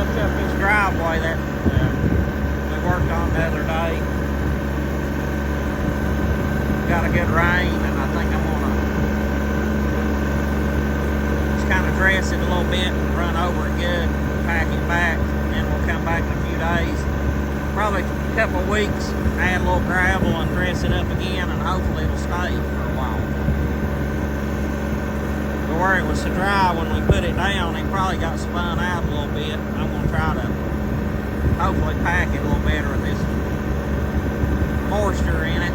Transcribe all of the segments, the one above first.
touch up this driveway that we worked on the other day. Got a good rain, and I think I'm gonna just kind of dress it a little bit and run over it good, pack it back, and then we'll come back in a few days. Probably a couple of weeks, add a little gravel and dress it up again, and hopefully it'll stay for a while. But where it was so dry when we put it down, it probably got spun out a little bit. I'm gonna try to hopefully pack it a little better with this moisture in it.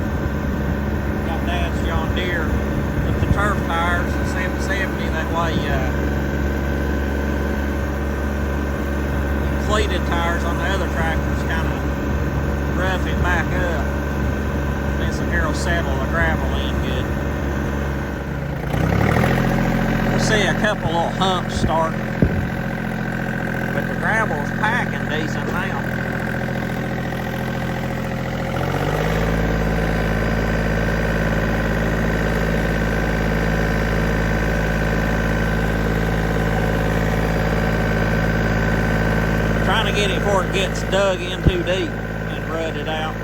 Got Dad's John Deere with the turf tires, the 770, that way fleeted tires on the other tractors kind of rough it back up. This one here will settle the gravel in good. We'll see a couple little humps starting, but the gravel is packing decent now. Trying to get it before it gets dug in too deep and rutted out.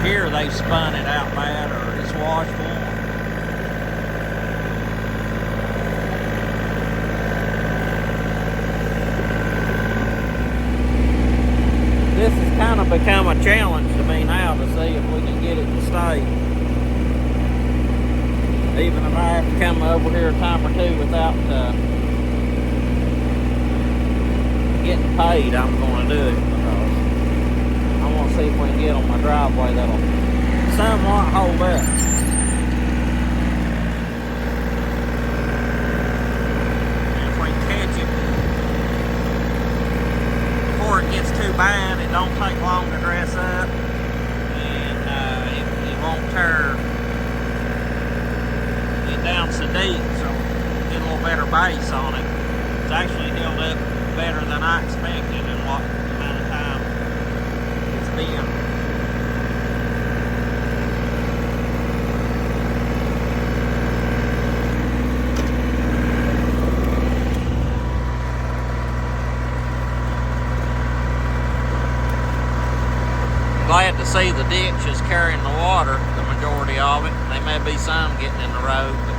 Here they spun it out bad, or it's washable. This has kind of become a challenge to me now to see if we can get it to stay. Even if I have to come over here a time or two without getting paid, I'm going to do it. See if we can get on my driveway that'll somewhat hold up. And if we catch it before it gets too bad, it don't take long to dress up, and it won't tear it down so deep, so get a little better base on it. It's actually held up better than I expected in what amount of time been. Glad to see the ditch is carrying the water, the majority of it. There may be some getting in the road, but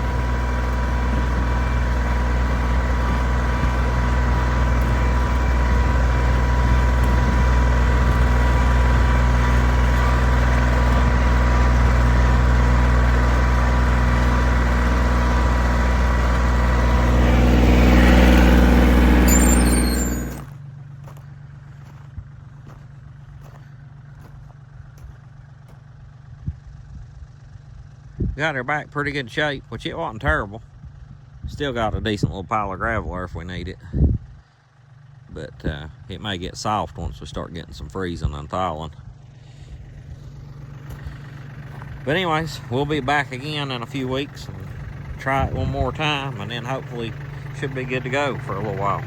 got her back pretty good shape, which it wasn't terrible. Still got a decent little pile of gravel there if we need it. But it may get soft once we start getting some freezing and thawing. But anyways, we'll be back again in a few weeks and try it one more time, and then hopefully should be good to go for a little while.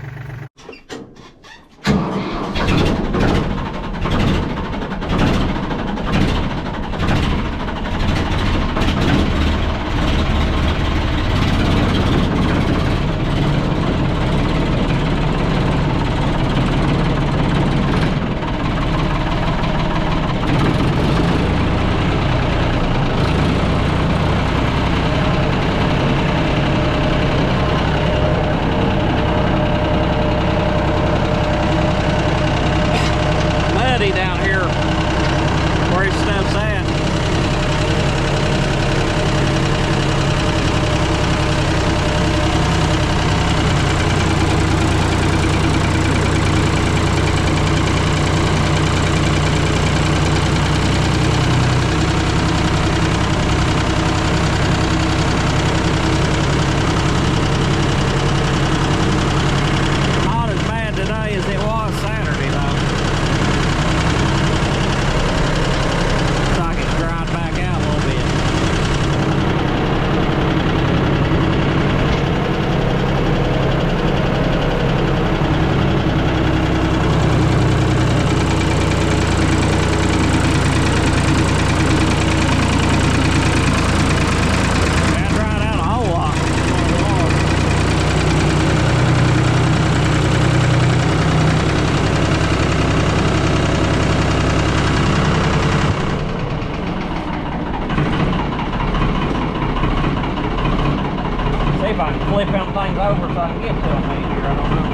I can get to them here. I don't know.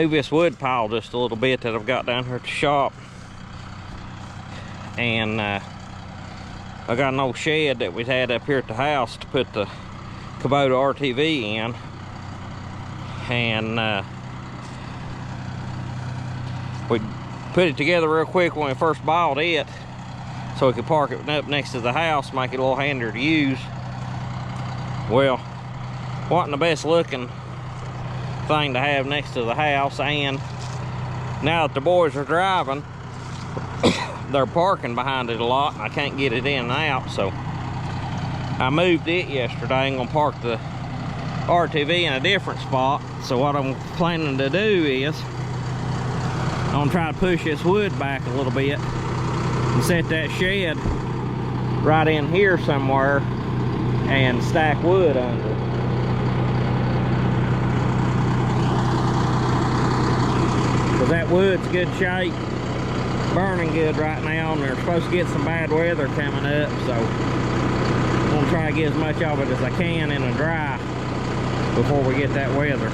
move this wood pile just a little bit that I've got down here at the shop. And I got an old shed that we had up here at the house to put the Kubota RTV in. And we put it together real quick when we first bought it, so we could park it up next to the house, make it a little handier to use. Well, wasn't the best looking thing to have next to the house, and now that the boys are driving, they're parking behind it a lot, and I can't get it in and out, so I moved it yesterday. I'm gonna park the RTV in a different spot. So what I'm planning to do is I'm gonna try to push this wood back a little bit and set that shed right in here somewhere and stack wood under it. Cause that wood's good shape, burning good right now, and they're supposed to get some bad weather coming up, so I'm gonna try to get as much of it as I can in the dry before we get that weather.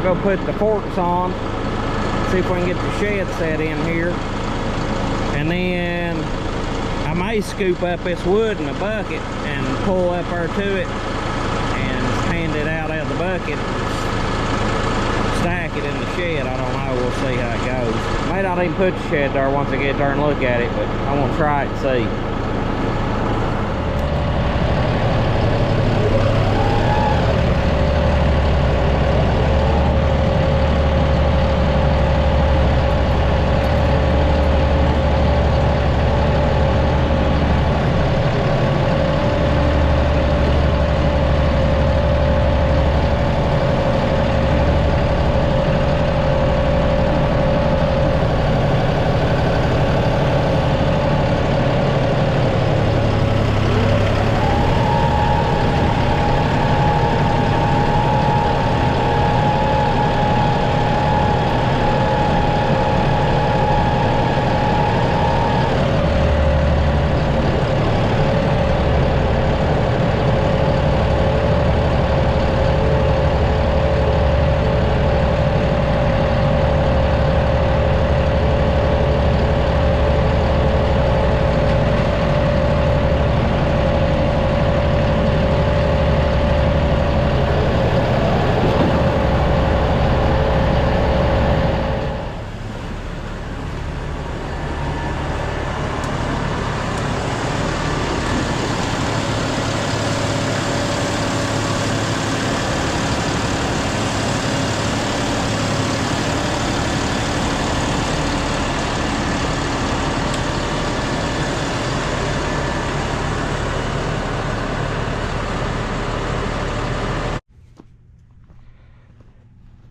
Go put the forks on, see if we can get the shed set in here, and then I may scoop up this wood in a bucket and pull up there to it and hand it out of the bucket and stack it in the shed. I don't know, we'll see how it goes. May not even put the shed there once I get there and look at it, but I want to try it and see.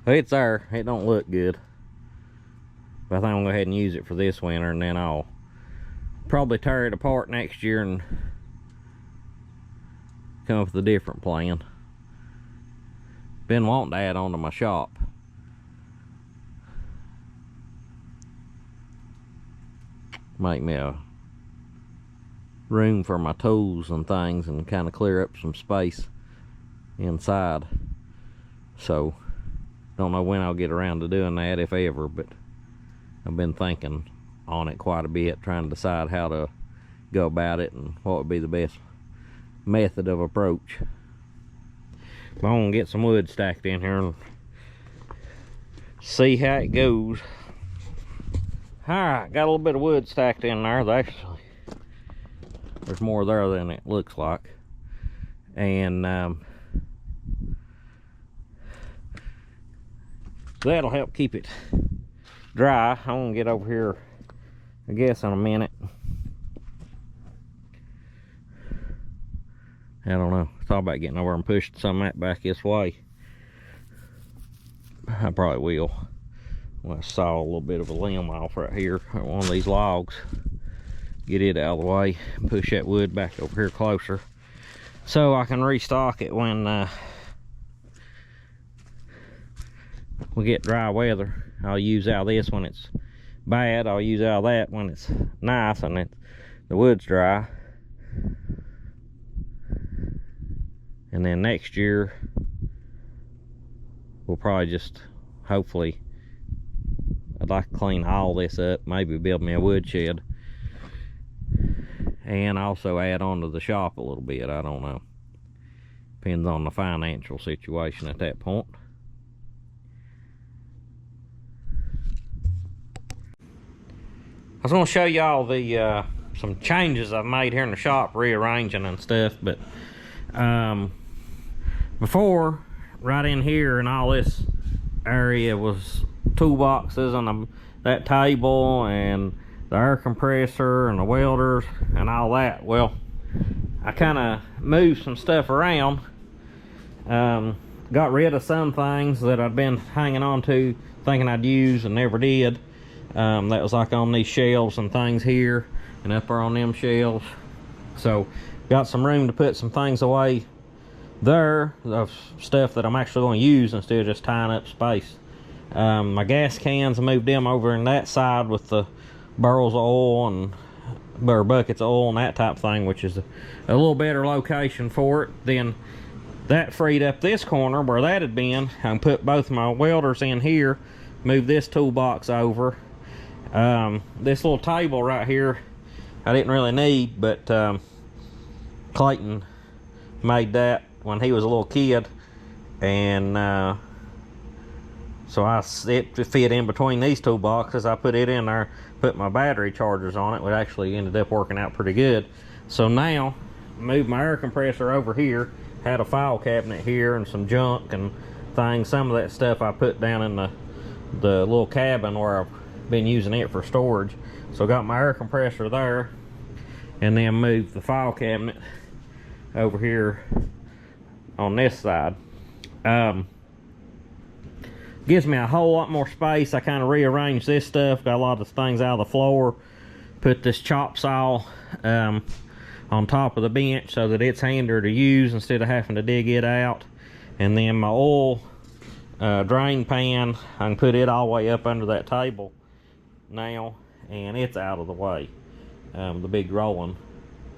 It's there. It don't look good. But I think I'm gonna go ahead and use it for this winter, and then I'll probably tear it apart next year and come up with a different plan. Been wanting to add on to my shop. Make me a room for my tools and things, and kind of clear up some space inside. So don't know when I'll get around to doing that, if ever, but I've been thinking on it quite a bit, trying to decide how to go about it and what would be the best method of approach. But I'm gonna get some wood stacked in here and see how it goes. Alright, got a little bit of wood stacked in there. There's more there than it looks like. And that'll help keep it dry. I'm gonna get over here, I guess, in a minute. I don't know. I thought about getting over and pushing some of that back this way. I probably will. I saw a little bit of a limb off right here on one of these logs. Get it out of the way and push that wood back over here closer, so I can restock it when we get dry weather. I'll use out this when it's bad. I'll use out that when it's nice and the wood's dry. And then next year we'll probably just, hopefully, I'd like to clean all this up, maybe build me a woodshed, and also add on to the shop a little bit. I don't know, depends on the financial situation at that point. I was going to show y'all the some changes I've made here in the shop, rearranging and stuff. But before, right in here and all this area was toolboxes and that table and the air compressor and the welders and all that. Well, I kind of moved some stuff around, got rid of some things that I'd been hanging on to thinking I'd use and never did. That was like on these shelves and things here and up there on them shelves. So got some room to put some things away there of stuff that I'm actually going to use instead of just tying up space. My gas cans, I moved them over in that side with the barrels of oil and buckets of oil and that type of thing, which is a little better location for it. Then that freed up this corner where that had been. I can put both my welders in here, move this toolbox over. This little table right here I didn't really need, but Clayton made that when he was a little kid, and so it fit in between these two boxes. I put it in there, put my battery chargers on it, which actually ended up working out pretty good. So now moved my air compressor over here, had a file cabinet here and some junk and things. Some of that stuff I put down in the little cabin where I've been using it for storage. So got my air compressor there, and then moved the file cabinet over here on this side. Gives me a whole lot more space. I kind of rearranged this stuff, got a lot of things out of the floor, put this chop saw on top of the bench so that it's handier to use instead of having to dig it out. And then my oil drain pan, I can put it all the way up under that table now, and it's out of the way. The big rolling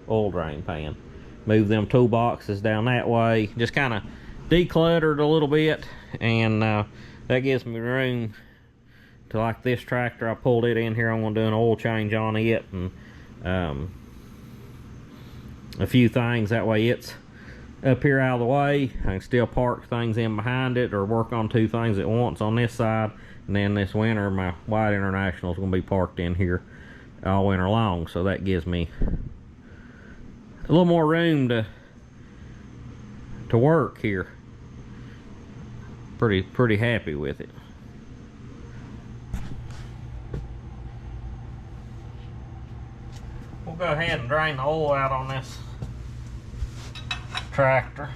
oil drain pan. Move them toolboxes down that way, just kind of decluttered a little bit, and that gives me room to, like this tractor, I pulled it in here. I'm gonna do an oil change on it and a few things. That way it's up here out of the way. I can still park things in behind it or work on two things at once on this side. And then this winter, my White International is gonna be parked in here all winter long. So that gives me a little more room to work here. Pretty happy with it. We'll go ahead and drain the oil out on this tractor.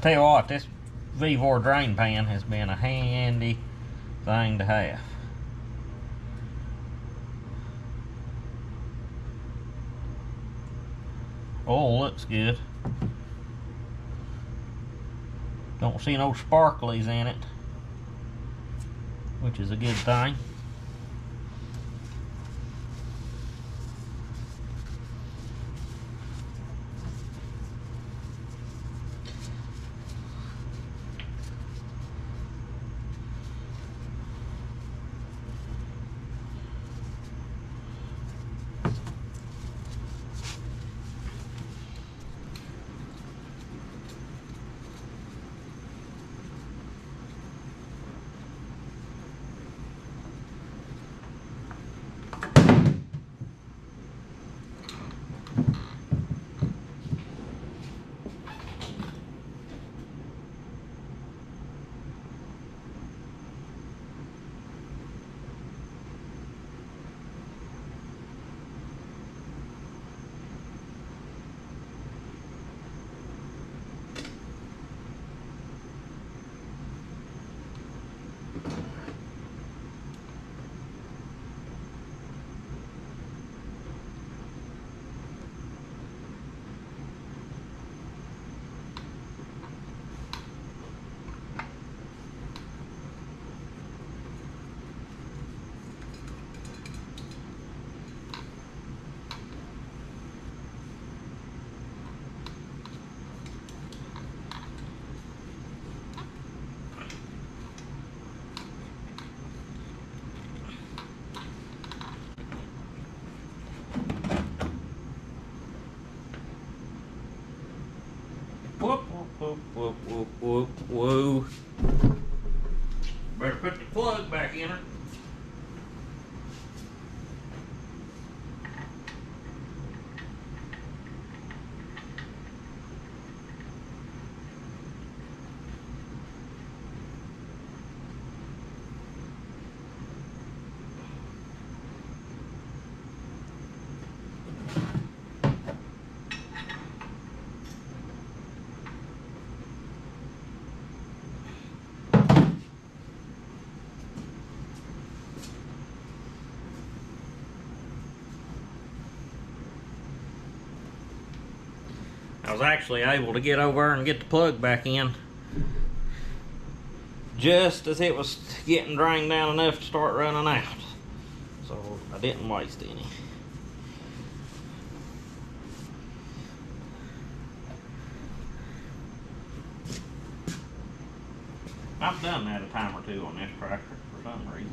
Tell you what, this V4 drain pan has been a handy thing to have. Oil looks good. Don't see no sparklies in it, which is a good thing. Whoop, whoop, whoop, whoop, whoop, whoa. Better put the plug back in her. I was actually able to get over and get the plug back in just as it was getting drained down enough to start running out. So I didn't waste any. I've done that a time or two on this tractor for some reason.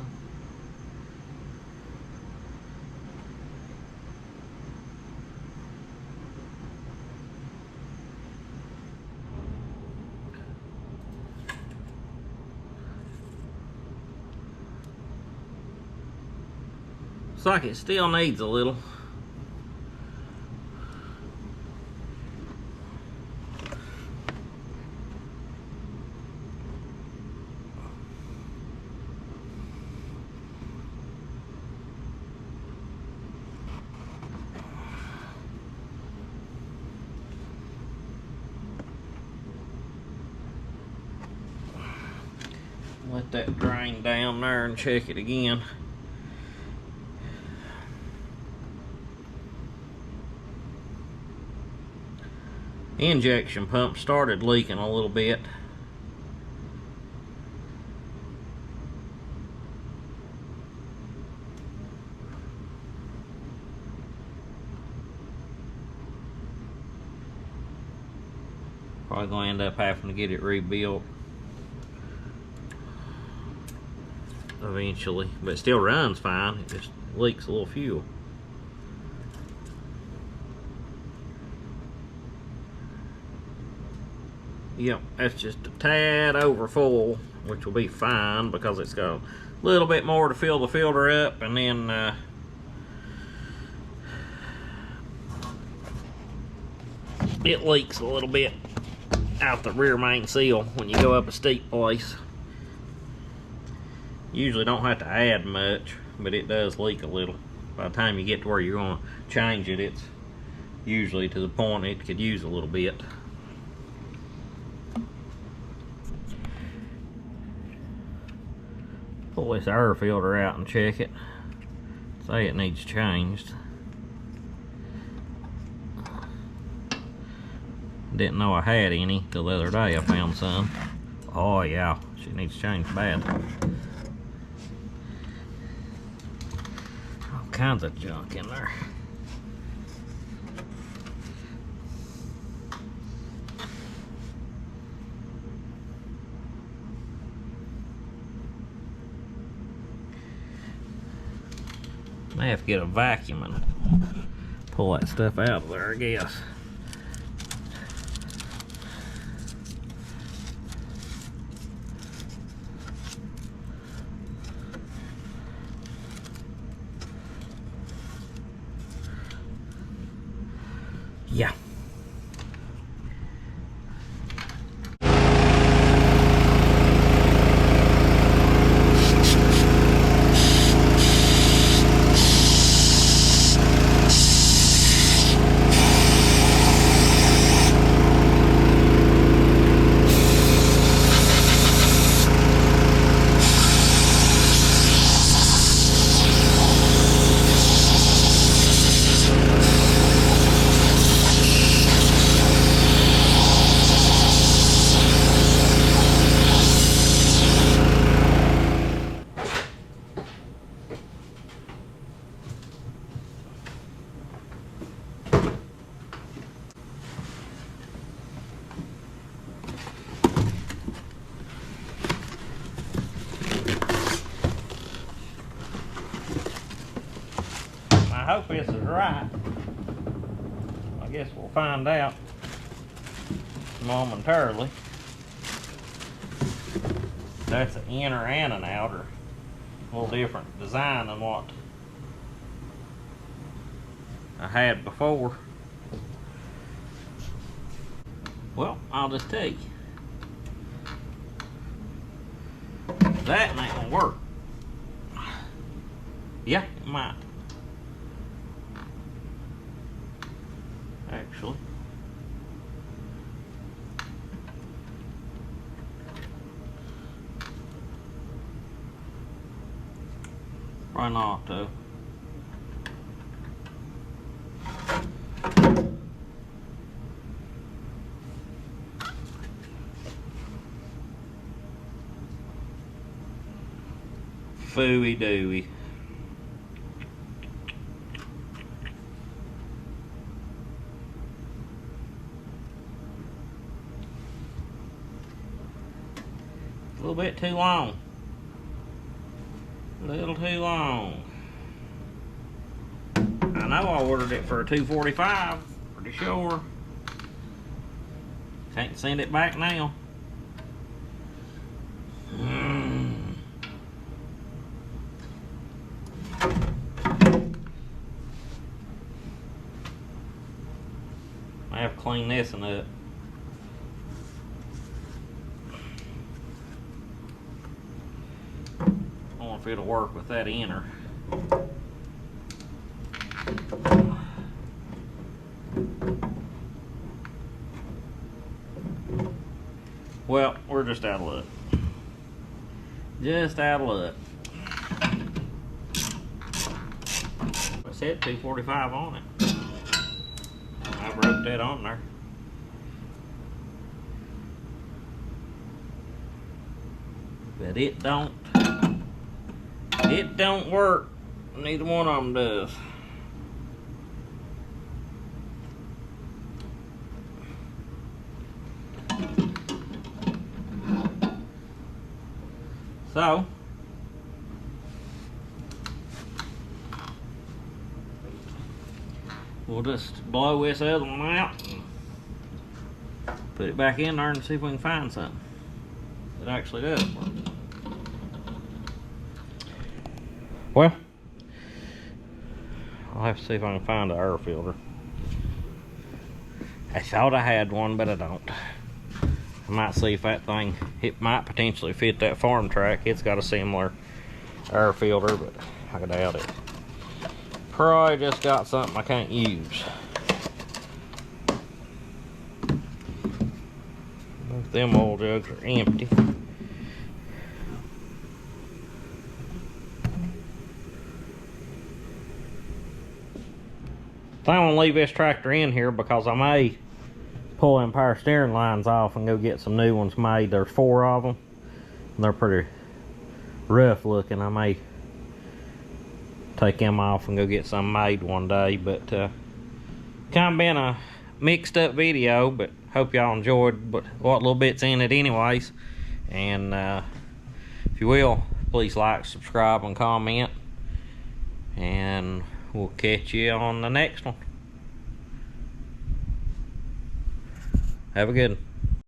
Looks like it still needs a little. Let that drain down there and check it again. Injection pump started leaking a little bit. Probably gonna end up having to get it rebuilt eventually, but it still runs fine. It just leaks a little fuel. Yep, that's just a tad over full, which will be fine because it's got a little bit more to fill the filter up, and then it leaks a little bit out the rear main seal when you go up a steep place. Usually don't have to add much, but it does leak a little. By the time you get to where you're going to change it, it's usually to the point it could use a little bit. Pull this air filter out and check it. Say it needs changed. Didn't know I had any till the other day I found some. Oh yeah, she needs changed bad. All kinds of junk in there. May have to get a vacuum and pull that stuff out of there, I guess. Yeah. I hope this is right. I guess we'll find out momentarily. That's an inner and an outer. A little different design than what I had before. Well, I'll just tell you. That ain't gonna work. Yeah, it might. Actually. Probably not though. Fooey dooey. A little bit too long. A little too long. I know I ordered it for a $245, pretty sure. Can't send it back now. I have to clean this one up. I wonder if it'll work with that inner. Well, we're just out of luck. Just out of luck. It said $245 on it. I wrote that on there. But it don't work. Neither one of them does. So we'll just blow this other one out and put it back in there and see if we can find something that actually does work. Well, I'll have to see if I can find an air filter. I thought I had one, but I don't. I might see if that thing, it might potentially fit that farm track. It's got a similar air filter, but I doubt it. Probably just got something I can't use. Both them oil jugs are empty. So I'm gonna leave this tractor in here because I may pull them power steering lines off and go get some new ones made. There's 4 of them. They're pretty rough looking. I may take them off and go get some made one day. But kind of been a mixed up video, but hope y'all enjoyed what little bits in it anyways. And if you will, please like, subscribe, and comment, and we'll catch you on the next one. Have a good one.